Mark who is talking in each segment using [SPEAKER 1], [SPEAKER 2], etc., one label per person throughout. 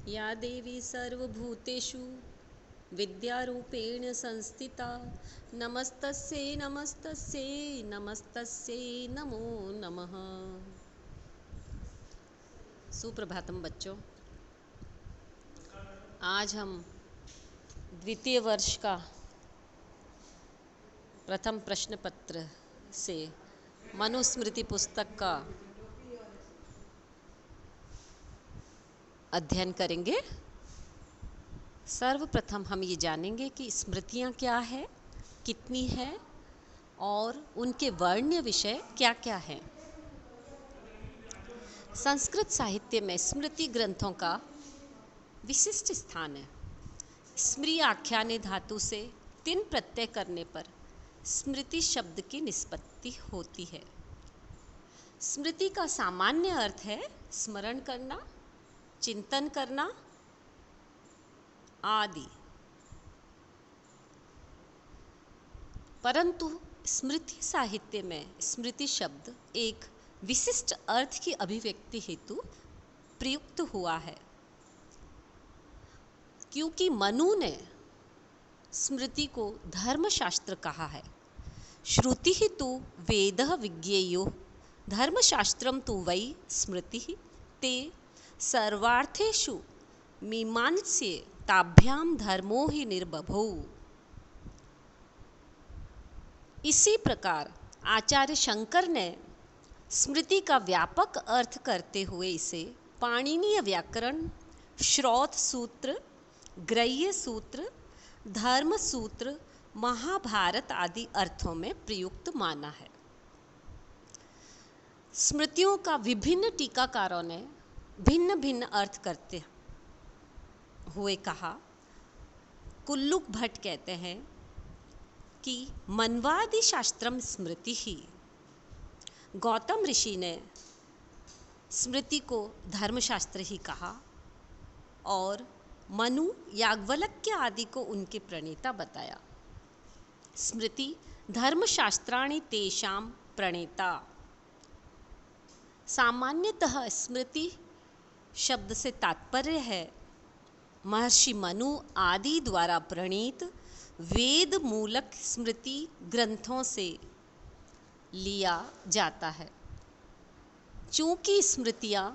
[SPEAKER 1] या देवी सर्वभूतेषु विद्यारूपेण संस्थिता नमस्तस्यै नमस्तस्यै नमस्तस्यै नमो नमः। सुप्रभातम बच्चों, आज हम द्वितीय वर्ष का प्रथम प्रश्न पत्र से मनुस्मृति पुस्तक का अध्ययन करेंगे। सर्वप्रथम हम ये जानेंगे कि स्मृतियाँ क्या है, कितनी है और उनके वर्ण्य विषय क्या क्या हैं। संस्कृत साहित्य में स्मृति ग्रंथों का विशिष्ट स्थान है। स्मृति आख्याने धातु से तिन प्रत्यय करने पर स्मृति शब्द की निष्पत्ति होती है। स्मृति का सामान्य अर्थ है स्मरण करना, चिंतन करना आदि, परंतु स्मृति साहित्य में स्मृति शब्द एक विशिष्ट अर्थ की अभिव्यक्ति हेतु प्रयुक्त हुआ है, क्योंकि मनु ने स्मृति को धर्मशास्त्र कहा है। श्रुति ही तु वेदः विज्ञेयो धर्मशास्त्रम तु वै स्मृति ते सर्वार्थेषु मीमांस्य ताभ्याम धर्मो ही निर्बभौ। इसी प्रकार आचार्य शंकर ने स्मृति का व्यापक अर्थ करते हुए इसे पाणिनीय व्याकरण, श्रौत सूत्र, ग्रह्य सूत्र, धर्म सूत्र, महाभारत आदि अर्थों में प्रयुक्त माना है। स्मृतियों का विभिन्न टीकाकारों ने भिन्न भिन्न अर्थ करते हुए कहा। कुल्लुक भट्ट कहते हैं कि मन्वादि शास्त्रम स्मृति ही। गौतम ऋषि ने स्मृति को धर्मशास्त्र ही कहा और मनु, याज्ञवल्क्य आदि को उनके प्रणेता बताया। स्मृति धर्मशास्त्राणि तेषां प्रणेता। सामान्यतः स्मृति शब्द से तात्पर्य है महर्षि मनु आदि द्वारा प्रणीत वेद मूलक स्मृति ग्रंथों से लिया जाता है। चूंकि स्मृतियाँ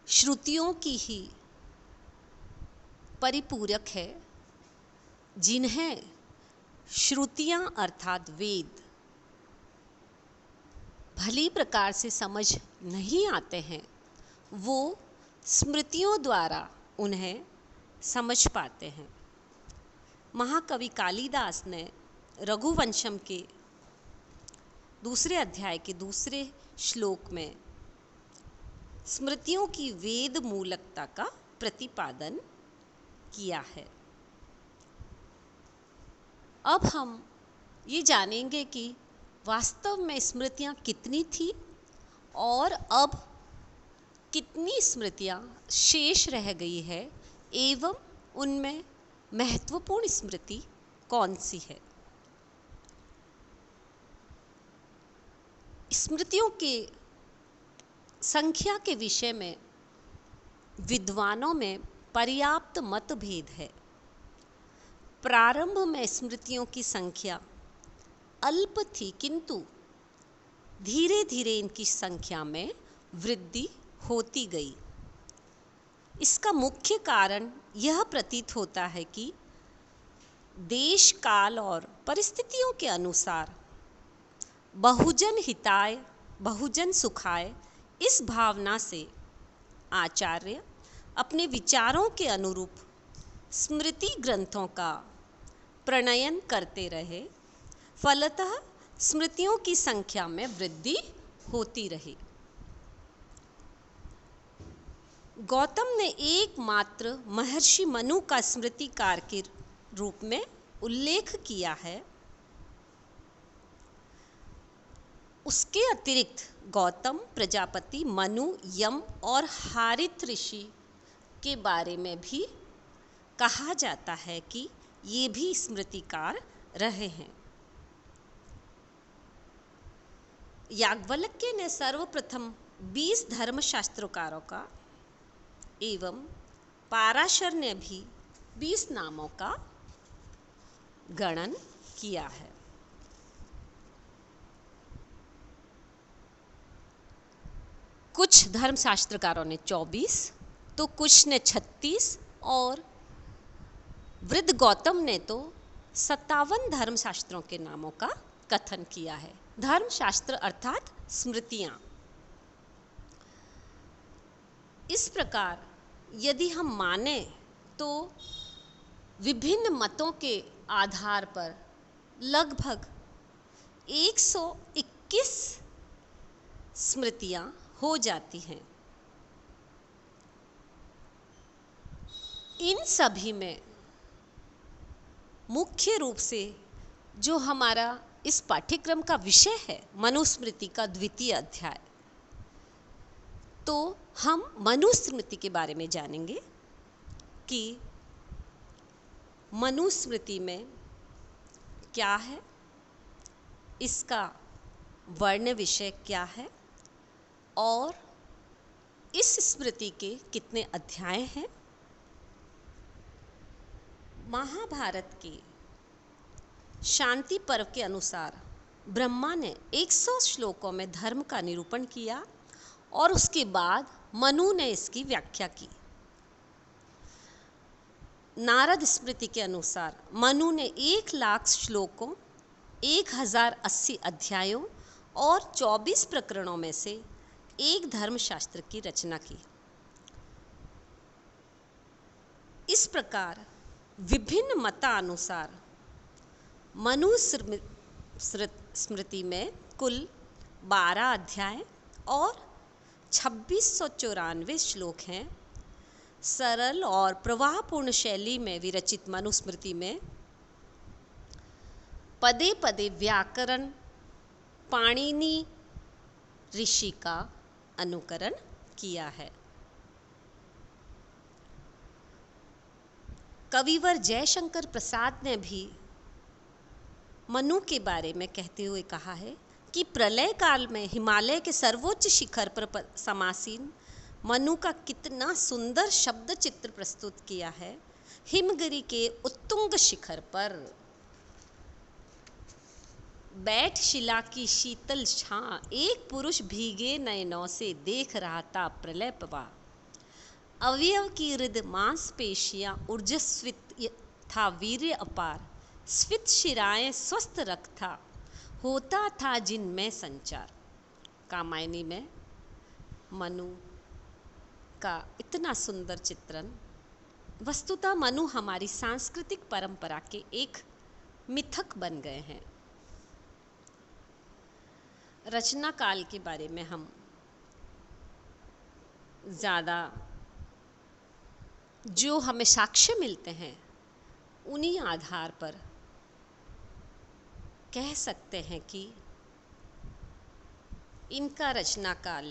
[SPEAKER 1] श्रुतियों की ही परिपूरक है, जिन्हें श्रुतियाँ अर्थात वेद भली प्रकार से समझ नहीं आते हैं, वो स्मृतियों द्वारा उन्हें समझ पाते हैं। महाकवि कालिदास ने रघुवंशम के दूसरे अध्याय के दूसरे श्लोक में स्मृतियों की वेद मूलकता का प्रतिपादन किया है। अब हम ये जानेंगे कि वास्तव में स्मृतियाँ कितनी थी और अब कितनी स्मृतियाँ शेष रह गई है एवं उनमें महत्वपूर्ण स्मृति कौन सी है। स्मृतियों के संख्या के विषय में विद्वानों में पर्याप्त मतभेद है। प्रारंभ में स्मृतियों की संख्या अल्प थी, किंतु धीरे धीरे इनकी संख्या में वृद्धि होती गई। इसका मुख्य कारण यह प्रतीत होता है कि देश काल और परिस्थितियों के अनुसार बहुजन हिताय बहुजन सुखाय इस भावना से आचार्य अपने विचारों के अनुरूप स्मृति ग्रंथों का प्रणयन करते रहे। फलतः स्मृतियों की संख्या में वृद्धि होती रही। गौतम ने एकमात्र महर्षि मनु का स्मृतिकार के रूप में उल्लेख किया है। उसके अतिरिक्त गौतम, प्रजापति, मनु, यम और हारित ऋषि के बारे में भी कहा जाता है कि ये भी स्मृतिकार रहे हैं। याज्ञवल्क्य ने सर्वप्रथम 20 धर्मशास्त्रकारों का एवं पाराशर ने भी 20 नामों का गणन किया है। कुछ धर्मशास्त्रकारों ने 24 तो कुछ ने 36 और वृद्ध गौतम ने तो 57 धर्मशास्त्रों के नामों का कथन किया है। धर्मशास्त्र अर्थात स्मृतियां। इस प्रकार यदि हम माने तो विभिन्न मतों के आधार पर लगभग 121 स्मृतियां हो जाती हैं। इन सभी में मुख्य रूप से जो हमारा इस पाठ्यक्रम का विषय है मनुस्मृति का द्वितीय अध्याय, तो हम मनुस्मृति के बारे में जानेंगे कि मनुस्मृति में क्या है, इसका वर्ण विषय क्या है और इस स्मृति के कितने अध्याय हैं। महाभारत के शांति पर्व के अनुसार ब्रह्मा ने 100 श्लोकों में धर्म का निरूपण किया और उसके बाद मनु ने इसकी व्याख्या की। नारद स्मृति के अनुसार मनु ने 1,00,000 श्लोकों, 1080 अध्यायों और 24 प्रकरणों में से एक धर्मशास्त्र की रचना की। इस प्रकार विभिन्न मतानुसार मनुस्मृति में कुल 12 अध्याय और 2694 श्लोक हैं। सरल और प्रवाहपूर्ण शैली में विरचित मनुस्मृति में पदे पदे व्याकरण पाणिनि ऋषि का अनुकरण किया है। कविवर जयशंकर प्रसाद ने भी मनु के बारे में कहते हुए कहा है कि प्रलय काल में हिमालय के सर्वोच्च शिखर पर समासीन मनु का कितना सुंदर शब्द चित्र प्रस्तुत किया है। हिमगिरी के उत्तुंग शिखर पर बैठ शिला की शीतल छां, एक पुरुष भीगे नयनों से देख रहा था प्रलय प्रवाह। अवयव की हृद मांसपेशियां ऊर्जस्वित था, वीर्य अपार, स्फीत शिराएं स्वस्थ रख था, होता था जिनमें संचार। कामायनी में मनु का इतना सुंदर चित्रण। वस्तुतः मनु हमारी सांस्कृतिक परंपरा के एक मिथक बन गए हैं। रचना काल के बारे में हम ज़्यादा जो हमें साक्ष्य मिलते हैं उन्हीं आधार पर कह सकते हैं कि इनका रचना काल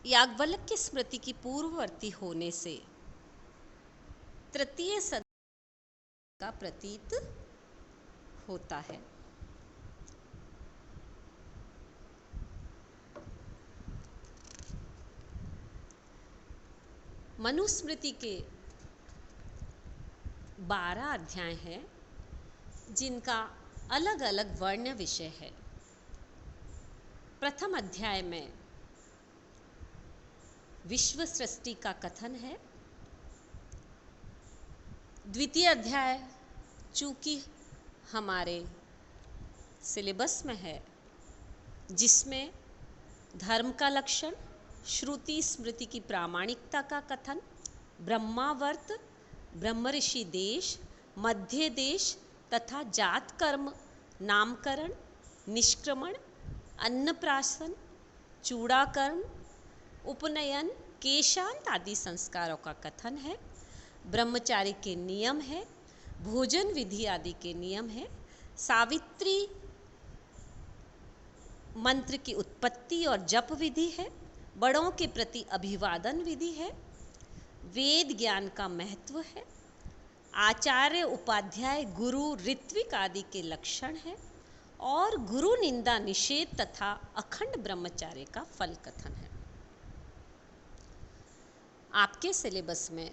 [SPEAKER 1] याज्ञवल्क्य स्मृति की पूर्ववर्ती होने से तृतीय सदी का प्रतीत होता है। मनुस्मृति के 12 अध्याय हैं जिनका अलग अलग वर्ण विषय है। प्रथम अध्याय में विश्व सृष्टि का कथन है। द्वितीय अध्याय चूंकि हमारे सिलेबस में है, जिसमें धर्म का लक्षण, श्रुति स्मृति की प्रामाणिकता का कथन, ब्रह्मावर्त, ब्रह्मऋषि देश, मध्य देश तथा जात कर्म, नामकरण, निष्क्रमण, अन्नप्राशन, चूड़ाकरण, उपनयन, केशांत आदि संस्कारों का कथन है। ब्रह्मचारी के नियम है, भोजन विधि आदि के नियम है, सावित्री मंत्र की उत्पत्ति और जप विधि है, बड़ों के प्रति अभिवादन विधि है, वेद ज्ञान का महत्व है, आचार्य उपाध्याय गुरु ऋत्विक आदि के लक्षण है और गुरु निंदा निषेध तथा अखंड ब्रह्मचार्य का फल कथन है। आपके सिलेबस में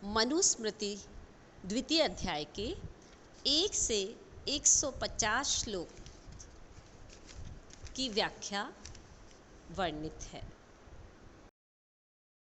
[SPEAKER 1] मनुस्मृति द्वितीय अध्याय के 1 से 150 श्लोक की व्याख्या वर्णित है।